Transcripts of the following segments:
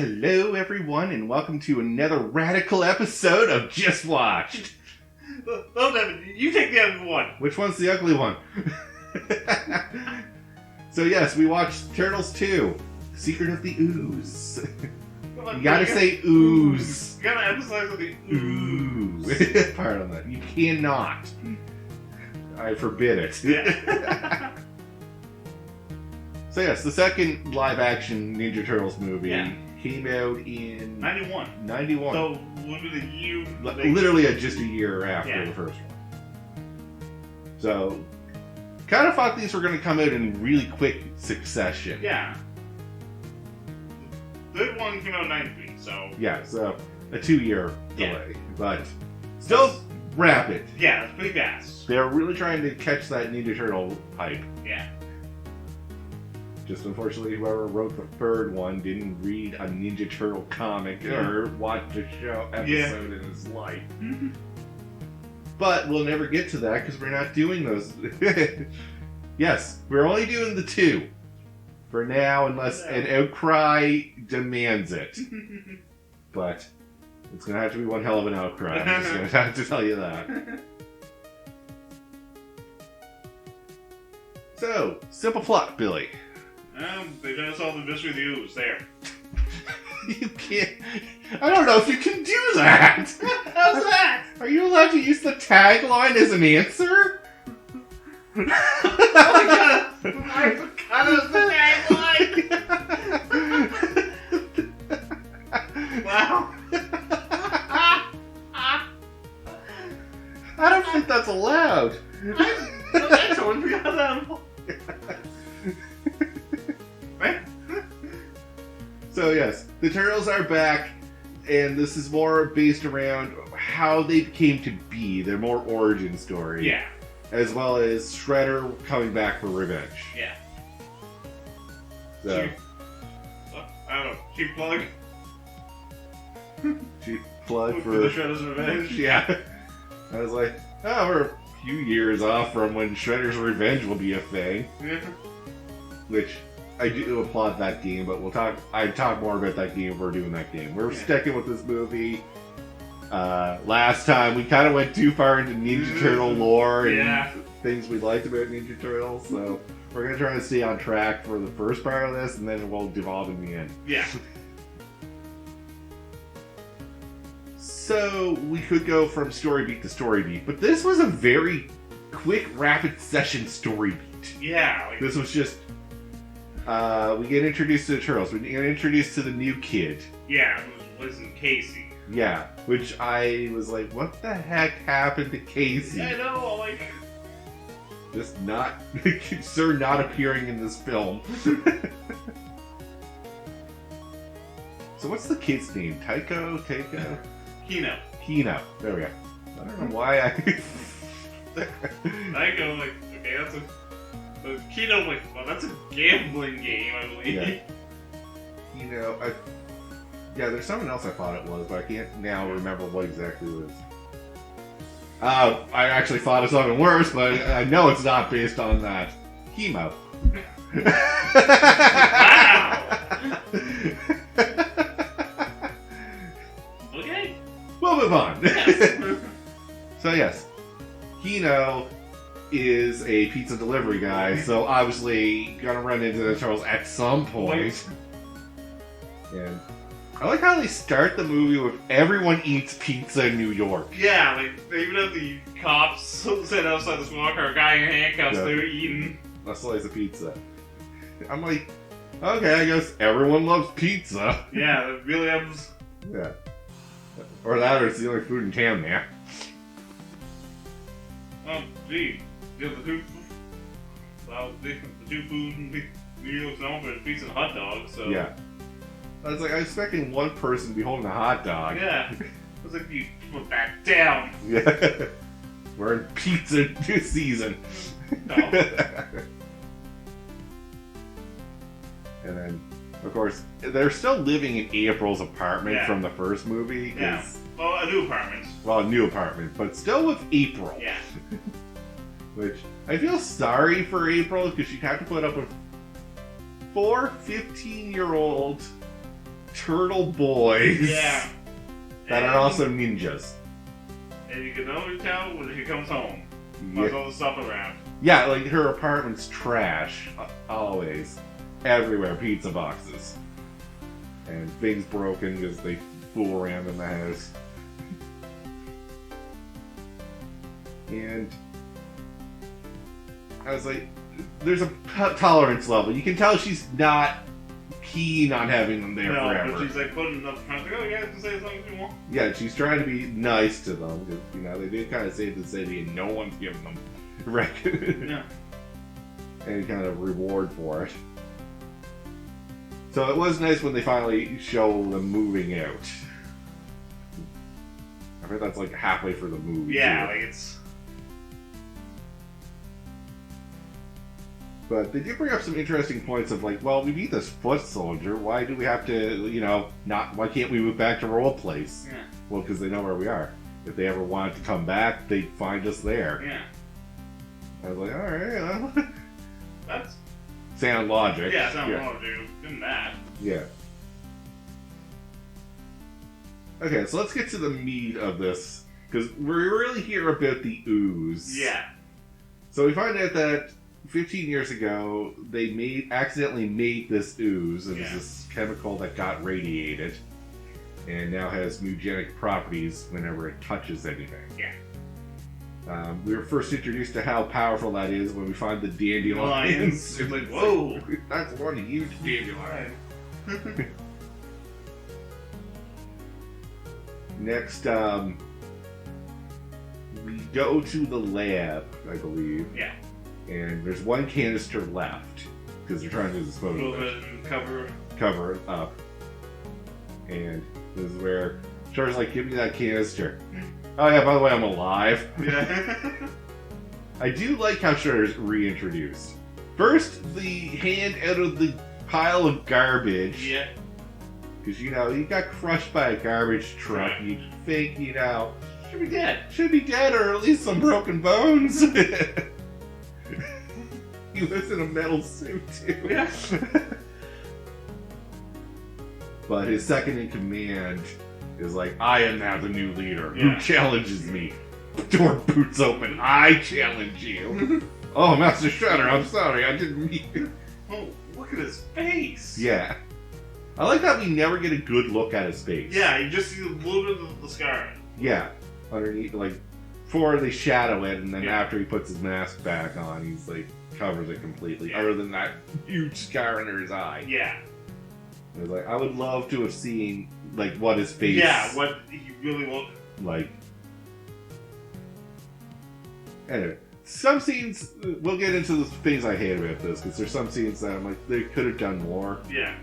Hello, everyone, and welcome to another radical episode of Just Watched. No, Devin, you take the other one. Which one's the ugly one? So yes, we watched Turtles 2, Secret of the Ooze. You gotta say ooze. You gotta emphasize on the ooze. Ooh. Pardon that. You cannot. I forbid it. Yeah. So yes, the second live-action Ninja Turtles movie came out in 91. 91. So, what was the year? Literally just a year after the first one. So, kind of thought these were going to come out in really quick succession. Yeah. The third one came out in 93, so... Yeah, so a 2-year delay. But still rapid. Yeah, it's pretty fast. They're really trying to catch that Ninja Turtle hype. Yeah. Just unfortunately, whoever wrote the third one didn't read a Ninja Turtle comic or watch a show episode in his life. But we'll never get to that because we're not doing those. Yes, we're only doing the 2 for now, unless an outcry demands it. But it's going to have to be one hell of an outcry. I'm just going to have to tell you that. So, simple plot, Billy. They trying to solve the mystery of the ooze. There. You can't. I don't know if you can do that. How's that? Are you allowed to use the tagline as an answer? Oh my god! I forgot it was the tagline! Wow. I don't think that's allowed. I totally forgot that. So yes, the Turtles are back, and this is more based around how they came to be. They're more origin story. Yeah. As well as Shredder coming back for revenge. Yeah. So, I don't know. Cheap plug? cheap plug for the Shredder's Revenge? Yeah. I was like, oh, we're a few years off from when Shredder's Revenge will be a thing. Yeah. Which, I do applaud that game, but I talk more about that game if we're doing that game. We're sticking with this movie. Last time, we kind of went too far into Ninja Turtle lore and things we liked about Ninja Turtles, so we're going to try to stay on track for the first part of this, and then we'll devolve in the end. Yeah. So, we could go from story beat to story beat, but this was a very quick, rapid session story beat. Yeah. This was just, we get introduced to the Turtles, we get introduced to the new kid. Yeah, it was Casey. Yeah, which I was like, what the heck happened to Casey? Yeah, I know, like... Just not... Sir not appearing in this film. So what's the kid's name? Taiko? Kino. Kino. There we go. I don't know why I... Taiko, like, okay, that's a... Kino, like, well, that's a gambling game, I believe. Yeah. Yeah, there's someone else I thought it was, but I can't now remember what exactly it was. I actually thought of something worse, but I know it's not based on that. Chemo. Wow! Okay. We'll move on. Yes. So yes, Kino is a pizza delivery guy, so obviously gonna run into the Turtles at some point. And I like how they start the movie with everyone eats pizza in New York. Yeah, like, they even have the cops sitting outside the squad car, a guy in handcuffs, they're eating. A slice of pizza. I'm like, okay, I guess everyone loves pizza. Yeah, it really happens. Yeah. Or that, or it's the only food in town now. Oh, gee. The two food in New York's known for is pizza and hot dogs, so... Yeah. I was like, I was expecting one person to be holding a hot dog. Yeah. I was like, you put that down. Yeah. We're in pizza season. No. And then, of course, they're still living in April's apartment from the first movie. Yeah. Well, a new apartment. Well, a new apartment, but still with April. Yeah. Which, I feel sorry for April, because she'd have to put up with 4 15-year-old turtle boys. Yeah. That are also ninjas. And you can always tell when she comes home. Yeah. There's all the stuff around. Yeah, like her apartment's trash. Always. Everywhere, pizza boxes. And things broken because they fool around in the house. And I was like, there's a tolerance level. You can tell she's not keen on having them there forever. But she's like putting up front, like, oh, you guys can say something you want. Yeah, she's trying to be nice to them because, you know, they did kind of save the city and no one's giving them Yeah. any kind of reward for it. So it was nice when they finally show them moving out. I think that's like halfway through the movie. Yeah, too. like it's. But they did bring up some interesting points of like, well, we need this foot soldier. Why do we have to, you know, not? Why can't we move back to our old place? Yeah. Well, because they know where we are. If they ever wanted to come back, they'd find us there. Yeah. I was like, all right, well, That's. sound logic. Yeah, it's not wrong with doing that. Yeah. Okay, so let's get to the meat of this, because we really hear about the ooze. Yeah. So we find out that 15 years ago, they accidentally made this ooze. It was this chemical that got radiated, and now has mutagenic properties whenever it touches anything. Yeah. We were first introduced to how powerful that is when we find the dandelions. It's like, whoa. That's one huge dandelion. Next, we go to the lab, I believe. Yeah. And there's one canister left because they're trying to dispose Move of it and cover it up. And this is where Char's like, give me that canister. Oh yeah, by the way, I'm alive. Yeah. I do like how Char is reintroduced. First, the hand out of the pile of garbage. Yeah. Because, you know, he got crushed by a garbage truck. Right. You'd think, you know, Should be dead. should be dead or at least some broken bones. He lives in a metal suit, too. Yeah. But his second in command is like, I am now the new leader. Yeah. Who challenges me? Door boots open. I challenge you. Oh, Master Shredder, I'm sorry. I didn't mean it. Oh, look at his face. Yeah. I like that we never get a good look at his face. Yeah, you just see a little bit of the scar. Yeah. Underneath, like, before they shadow it, and then Yeah. after he puts his mask back on, he's like, covers it completely. Yeah. Other than that huge scar under his eye. Yeah. It was like, I would love to have seen, like, what his face... Yeah, what he really looked. Like... Anyway, some scenes, we'll get into the things I hate about this, because there's some scenes that I'm like, they could have done more. Yeah.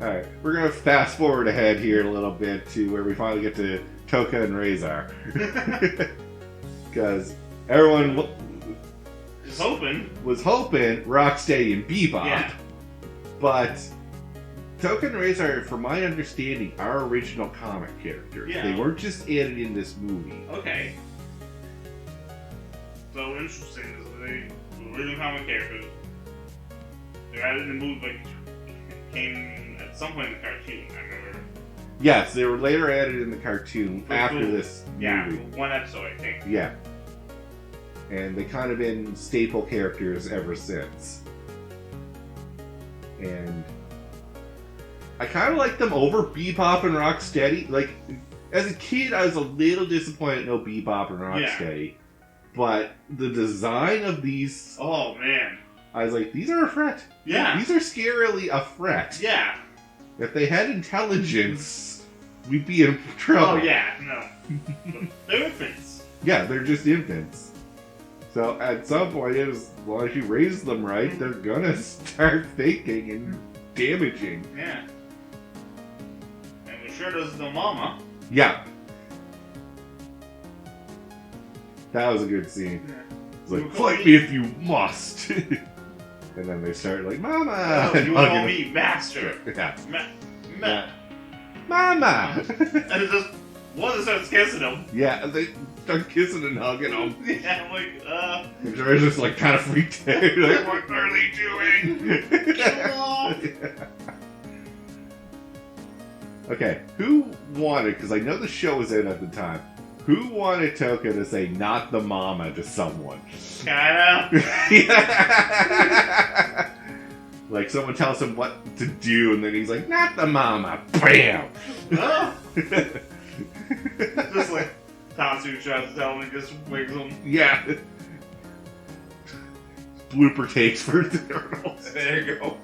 Alright, we're going to fast forward ahead here a little bit to where we finally get to Toka and Razor. Because everyone Just hoping. was hoping Rocksteady and Bebop, Yeah. but Toka and Razor, from my understanding, are original comic characters. Yeah. They weren't just added in this movie. Okay. So interesting is they original comic characters. They're added in the movie, like came at some point in the cartoon. I remember. Yes, they were later added in the cartoon Pretty after cool. this Yeah, movie. one episode I think. Yeah. And they kind of been staple characters ever since. And I kind of like them over Bebop and Rocksteady. Like, as a kid, I was a little disappointed no Bebop and Rocksteady. But the design of these, Oh man. I was like, these are a threat. Yeah. These are scarily a threat. Yeah. If they had intelligence, we'd be in trouble. Oh yeah. No. But they're infants. Yeah, they're just infants. So at some point, as long as you raise them right, they're gonna start thinking and damaging. Yeah. And we sure does the mama. Yeah. That was a good scene. Yeah. It's like, fight me if you must. And then they start like, Mama! Oh, and you hugging call them. me master. Yeah. Ma- Mama! And it's just one that starts kissing him. Yeah, they start kissing and hugging them. Yeah, I'm like, And George just like kind of freaked out. Like, what are they doing? Kill them off. Okay, who wanted, because I know the show was in at the time, who wanted Toka to say not the mama to someone? Kinda. Like someone tells him what to do, and then he's like, not the mama. Bam! Oh. Just like Tatsu tries to tell him and just wigs him. Yeah. Blooper takes for Turtles. There you go.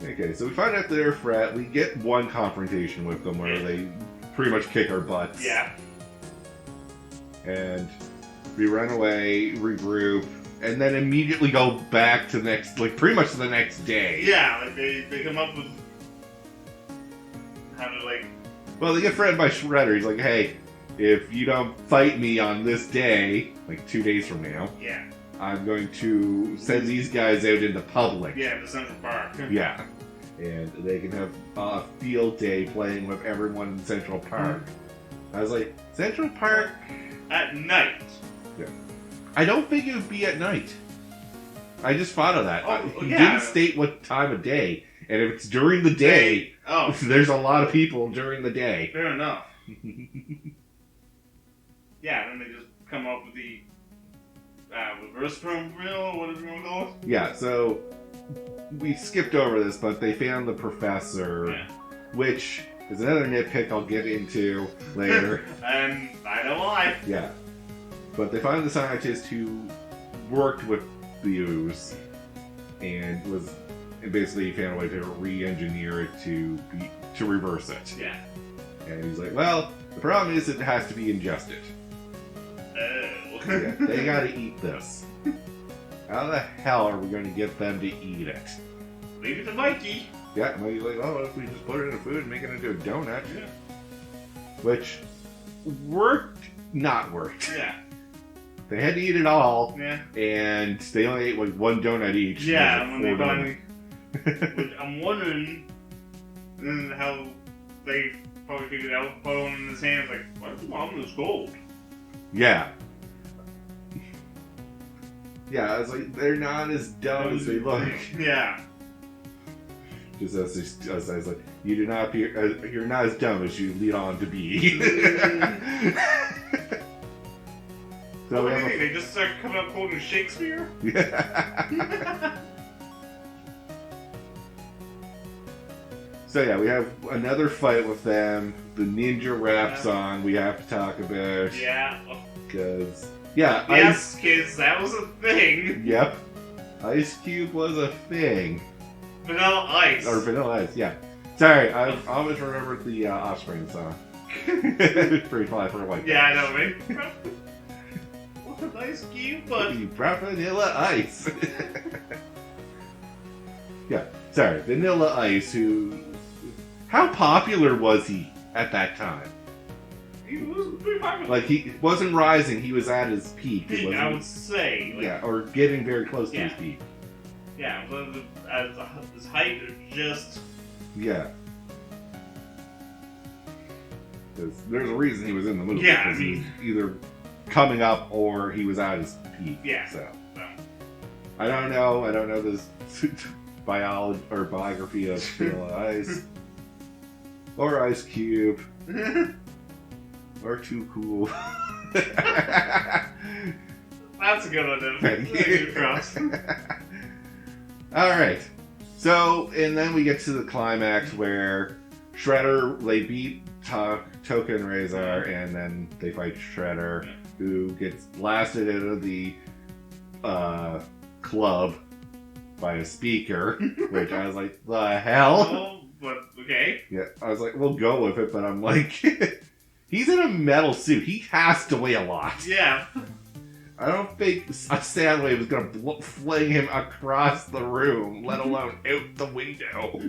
Okay, so we find out they're frat. We get one confrontation with them where they pretty much kick our butts. Yeah. And we run away, regroup, and then immediately go back to the next, like pretty much the next day. Yeah, like they come up with how to like. Well, they get threatened by Shredder. He's like, hey, if you don't fight me on this day, like 2 days from now, Yeah. I'm going to send these guys out into public. Yeah, the Central Park. Yeah. And they can have a field day playing with everyone in Central Park. I was like, Central Park? At night. Yeah. I don't think it would be at night. I just thought of that. Oh, He yeah. didn't state what time of day. And if it's during the day, Oh, there's a lot of people during the day. fair enough. Yeah, then they just come up with the reverse film reel, whatever you want to call it. Yeah, so we skipped over this, but they found the professor, Yeah. which is another nitpick I'll get into later. And I know why. Yeah. But they found the scientist who worked with the ooze and basically found a way to re-engineer it to reverse it. Yeah. And he's like, well, the problem is it has to be ingested. Yeah, they gotta eat this. How the hell are we going to get them to eat it? Leave it to Mikey. Yeah, Mikey's like, oh, if we just put it in food and make it into a donut. Yeah. Which worked, not worked. Yeah. They had to eat it all, Yeah. and they only ate like one donut each. Yeah, It was when they like 4 finally. donuts. Which I'm wondering how they probably figured out, put one in his hands, like, why is the mom this gold? Yeah. Yeah, I was like, they're not as dumb as they look. Yeah. Just as I was like, you do not appear, you're not as dumb as you lead on to be. So What we do you have think? They just start coming up quoting Shakespeare? So yeah, we have another fight with them. The ninja rap song we have to talk about. Yeah. Because, yeah, Yes, kids, that was a thing. Yep. Ice Cube was a thing. Vanilla Ice. Or Vanilla Ice, yeah. Sorry, I always remembered the Offspring song. It's pretty fly for a white guy. Yeah, I know, man. What an Ice Cube, but... You brought Vanilla Ice. Yeah, sorry, Vanilla Ice, who... How popular was he at that time? He was pretty popular. Like, he wasn't rising, he was at his peak. It I wasn't- would say. Like, Yeah, or getting very close to Yeah. his peak. Yeah, but his height is just... Yeah. 'Cause there's a reason he was in the movie. Yeah, I because he mean- was either coming up or he was at his peak. Yeah. So So. I don't know this biology or biography of Vanilla Ice or Ice Cube or Too Cool. That's a good one, then. Thank Thank you. you, Cross. All right. So, and then we get to the climax where Shredder, they beat Toka and Razor, and then they fight Shredder, who gets blasted out of the club by a speaker, which I was like, the hell? Oh, but, okay. Yeah, I was like, we'll go with it, but I'm like, he's in a metal suit. He has to weigh a lot. Yeah. I don't think a Soundwave was going to fling him across the room, let alone out the window.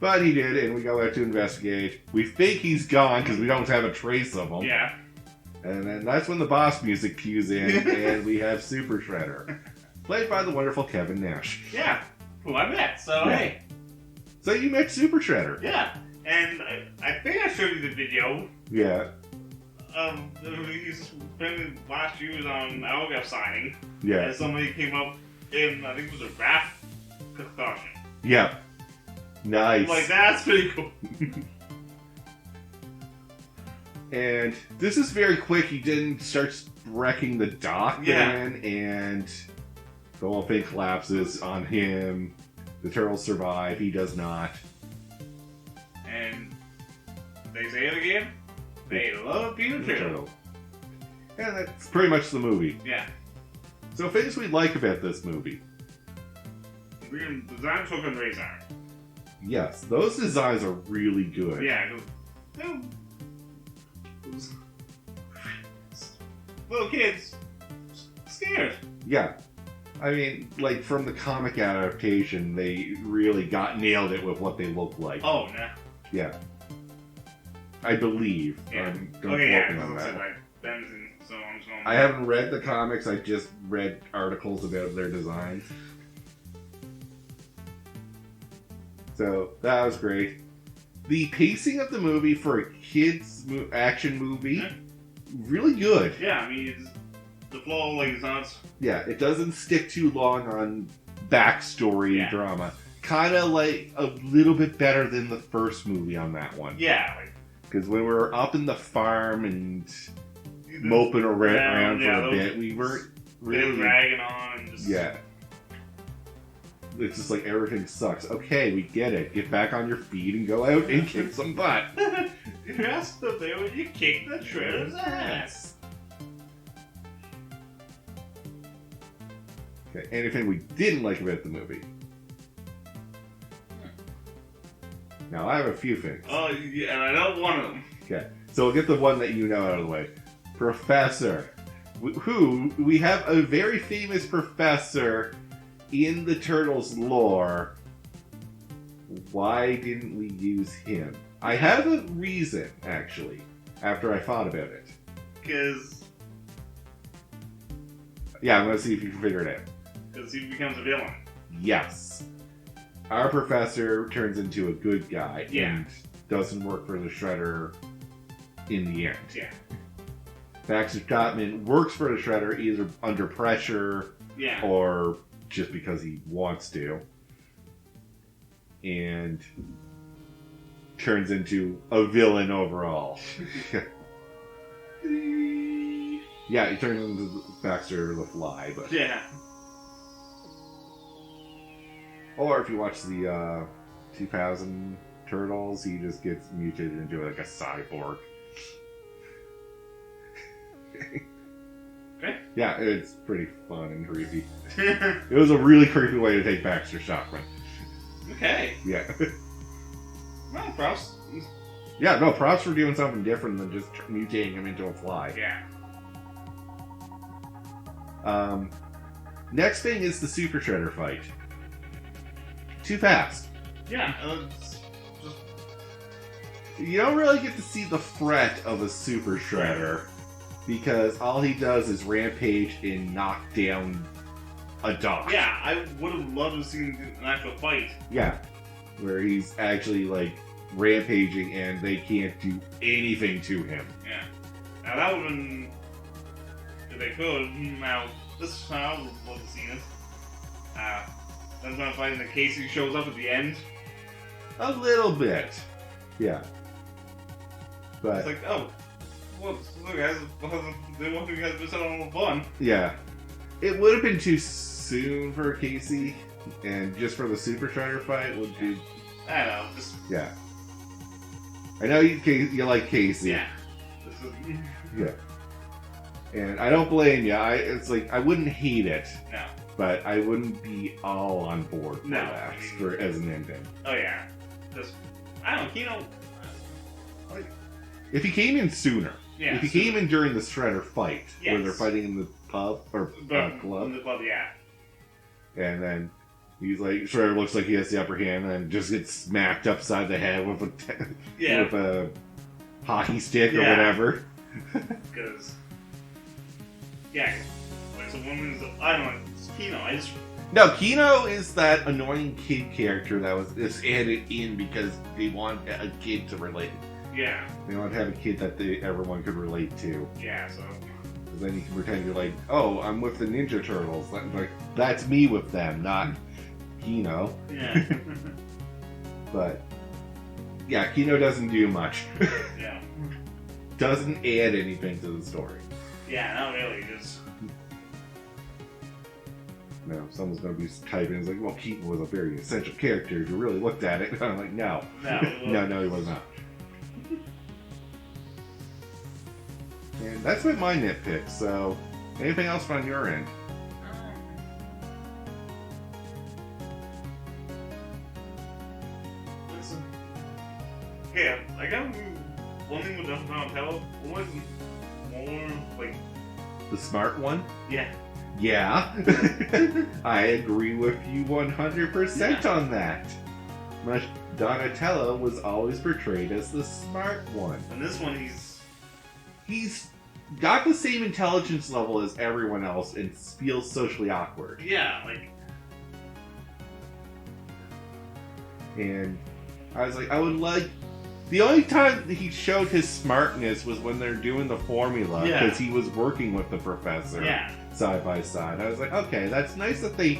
But he did, and we go out to investigate. We think he's gone because we don't have a trace of him. Yeah. And then that's when the boss music cues in, and we have Super Shredder, played by the wonderful Kevin Nash. Yeah. Who I met, so Yeah. hey. So you met Super Shredder. Yeah. And I think I showed you the video. Yeah. He's been last year was on Algaf signing. Yeah. And somebody came up in, I think it was a rap concussion. Yeah. Nice. Like, that's pretty cool. And this is very quick. He then starts wrecking the dock then, and the whole thing collapses on him. The turtles survive. He does not. And they say it again. They love Peter Turtle. And that's pretty much the movie. Yeah. So things we like about this movie. Design fucking Razor. Yes, those designs are really good. Yeah. Little kids scared. Yeah. I mean, like, from the comic adaptation, they really nailed it with what they look like. Oh, no. Yeah. I believe. Yeah. Don't Okay, quote yeah. me on that. So I'm just going. I haven't read the comics, I just read articles about their designs. So, that was great. The pacing of the movie for a kid's action movie, really good. Yeah, I mean, the flow, like, it's not... Yeah, it doesn't stick too long on backstory drama. Kind of like a little bit better than the first movie on that one. Yeah, like... Because when we were up in the farm and moping around for a bit, we weren't really... They were dragging on and just... Yeah. It's just like everything sucks. Okay, we get it. Get back on your feet and go out and kick some butt. That's the thing when you kick the shredder's ass. Okay, anything we didn't like about the movie? Now, I have a few things. Oh, yeah, and I know one of them. Okay, so we'll get the one that you know out of the way. Professor. We have a very famous professor in the Turtles lore. Why didn't we use him? I have a reason, actually, after I thought about it. Because... Yeah, I'm going to see if you can figure it out. Because he becomes a villain. Yes. Our professor turns into a good guy and doesn't work for the Shredder in the end. Yeah. Baxter Stockman works for the Shredder either under pressure or just because he wants to. And turns into a villain overall. Yeah, he turns into Baxter the Fly, but... Yeah. Or if you watch the 2000 Turtles, he just gets mutated into like a cyborg. Okay. Yeah, it's pretty fun and creepy. It was a really creepy way to take Baxter Stockman. Okay. Yeah. Well, props. Yeah, no, props for doing something different than just mutating him into a fly. Yeah. Next thing is the Super Shredder fight. Too fast. Yeah. You don't really get to see the threat of a Super Shredder because all he does is rampage and knock down a dock. Yeah, I would have loved to see an actual fight. Yeah, where he's actually like rampaging and they can't do anything to him. Yeah. Now that would have been, if they could. Now this I would love to see it. That's not fighting that Casey shows up at the end. A little bit, yeah. But It's like, oh, well, look guys, they want you guys to set on a little fun. yeah, it would have been too soon for Casey, and just for the Super Shredder fight would be. I don't know, just Yeah. I know you like Casey. yeah. This is, Yeah. And I don't blame you. It's like I wouldn't hate it, no. but I wouldn't be all on board for No, that I mean- for as an ending. Oh yeah. Just I don't know, Kino. Like If he came in sooner, yeah. if he came in during the Shredder fight, where Yes. they're fighting in the pub or club, In the club, yeah. and then he's like, Shredder looks like he has the upper hand, and just gets smacked upside the head with Yeah. with a hockey stick or Yeah. whatever. Because yeah, like so woman's I don't know, it's Kino. I just No, Kino is that annoying kid character that was just added in because they want a kid to relate. yeah. They want to have a kid that everyone could relate to. Yeah, so Then you can pretend you're like, oh, I'm with the Ninja Turtles. Like, that's me with them, not Kino. Yeah. But yeah, Kino doesn't do much. Yeah. Doesn't add anything to the story. Yeah, not really. Just No, someone's going to be typing. It's like, well, Keaton was a very essential character if you really looked at it. I'm like, no. No, he was not. And that's been my nitpick. So, anything else on your end? Listen. Yeah, I got one thing with Donatello. Was more like The smart one? yeah. Yeah. I agree with you 100% on that. Donatello was always portrayed as the smart one. And this one, He's got the same intelligence level as everyone else and feels socially awkward. yeah, like And I was like, I would like... The only time he showed his smartness was when they're doing the formula, Yeah. because he was working with the professor yeah, side by side. I was like, okay, that's nice that they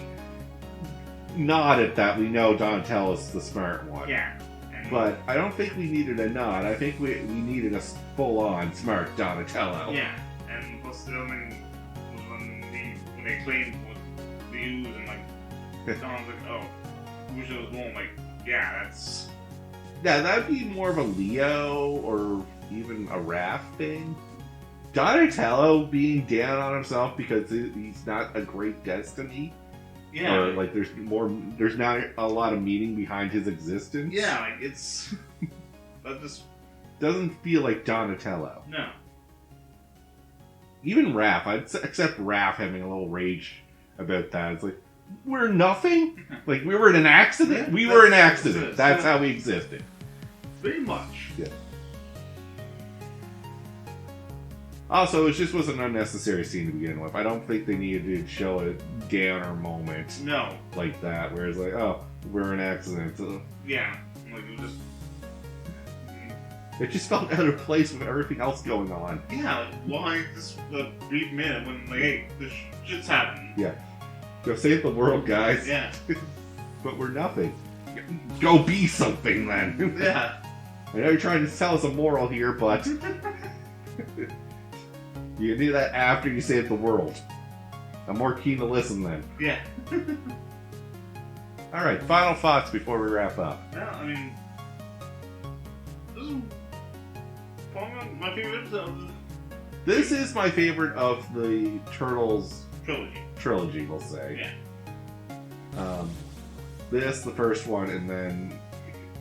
nodded that we know Donatello's the smart one. yeah. And But I don't think we needed a nod. I think we needed a full-on smart Donatello. yeah, and plus the other thing was when they explained what they use and like Don's like, oh, wish it was going like, yeah, that's Yeah, that'd be more of a Leo or even a Raph thing. Donatello being down on himself because he's not a great destiny, yeah, or like there's not a lot of meaning behind his existence. yeah, like it's that just Doesn't feel like Donatello. no, Even Raph, I'd accept Raph having a little rage about that. It's like, we're nothing? Like, we were in an accident? Yeah, We were an that's- accident. That's how we existed. pretty much. Yeah. Also, it just was an unnecessary scene to begin with. I don't think they needed to show a downer moment No, like that, where it's like, oh, we're in an accident. yeah, like it was just It just felt out of place with everything else going on. yeah, like why just a brief minute when like hey, this shit's happening. Yeah. Go save the world, guys. Yeah, But we're nothing. Go be something, then. yeah, I know you're trying to tell us a moral here, but you can do that after you save the world. I'm more keen to listen then. yeah. Alright, final thoughts before we wrap up. No, I mean, this is probably my favorite of the This is my favorite of the Turtles trilogy. we'll say. Yeah. This, the first one, and then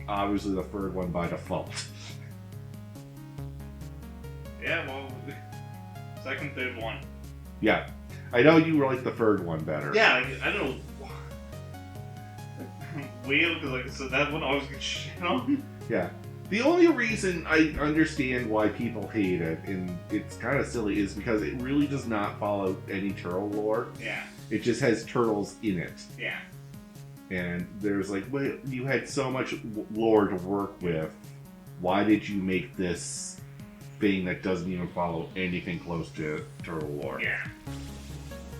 obviously the third one by default. Yeah, well, second, third one. Yeah. I know you like the third one better. Yeah, like, I don't know. Weird, because like, so that one always gets shit on. Yeah. The only reason I understand why people hate it, and it's kind of silly, is because it really does not follow any turtle lore. Yeah, It just has turtles in it. yeah, And there's like, well, you had so much lore to work with. Why did you make this thing that doesn't even follow anything close to turtle lore? yeah,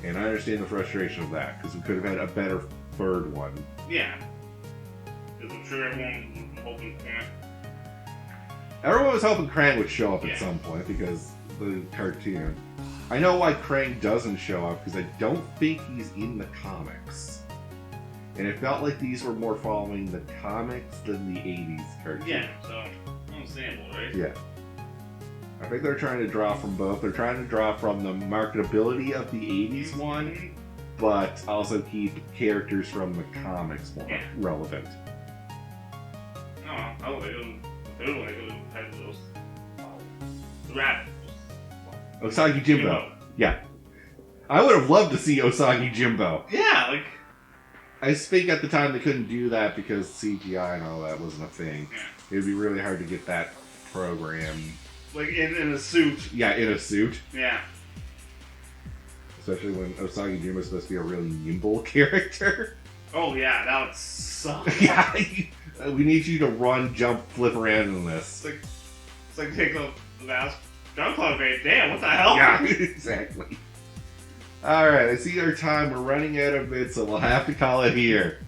And I understand the frustration of that, because we could have had a better third one. yeah. Because I'm sure everyone was hoping for it. Everyone was hoping Krang would show up Yeah. at some point, because the cartoon. I know why Krang doesn't show up, because I don't think he's in the comics. And it felt like these were more following the comics than the 80s cartoon. Yeah, so, understandable, right? Yeah. I think they're trying to draw from both. They're trying to draw from the marketability of the 80s one, but also keep characters from the comics more Yeah. relevant. No, I would have the third one, they could have had those, the rabbit. Osagi Jimbo. Yeah. I would have loved to see Osagi Jimbo. Yeah, like, I think at the time they couldn't do that because CGI and all that wasn't a thing. yeah. It would be really hard to get that program, Like, in a suit. yeah, in a suit. Yeah. Especially when Osagi Jimbo is supposed to be a really nimble character. Oh, yeah, that would suck. Yeah, we need you to run, jump, flip around in this. It's like taking off the mask. John Claude Van Damme, what the hell? Yeah, exactly. Alright, I see our time. We're running out of it, so we'll have to call it here.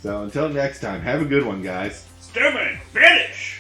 So until next time, have a good one, guys. Stupid! Finish!